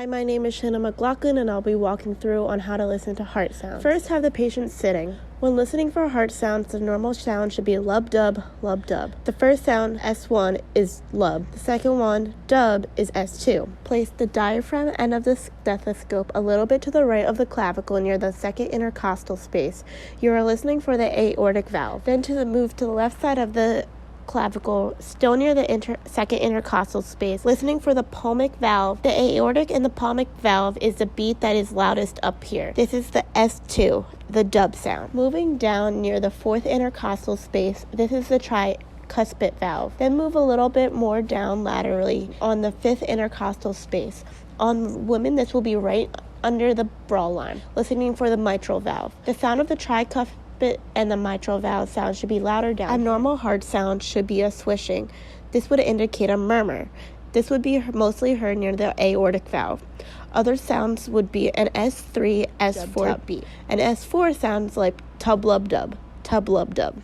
Hi, my name is Shanna McLaughlin, and I'll be walking through on how to listen to heart sounds. First, have the patient sitting. When listening for heart sounds, the normal sound should be lub-dub, lub-dub. The first sound, S1, is lub. The second one, dub, is S2. Place the diaphragm end of the stethoscope a little bit to the right of the clavicle near the second intercostal space. You are listening for the aortic valve. Then move to the left side of the clavicle, still near the second intercostal space, listening for the pulmic valve. The aortic and the pulmic valve is the beat that is loudest up here. This is the S2, the dub sound. Moving down near the fourth intercostal space, this is the tricuspid valve. Then move a little bit more down laterally on the fifth intercostal space. On women, this will be right under the bra line, listening for the mitral valve. The sound of the tricuspid and the mitral valve sound should be louder down. A normal heart sound should be a swishing. This would indicate a murmur. This would be mostly heard near the aortic valve. Other sounds would be an S3, S4 beat. An S4 sounds like tub-lub-dub, tub-lub-dub.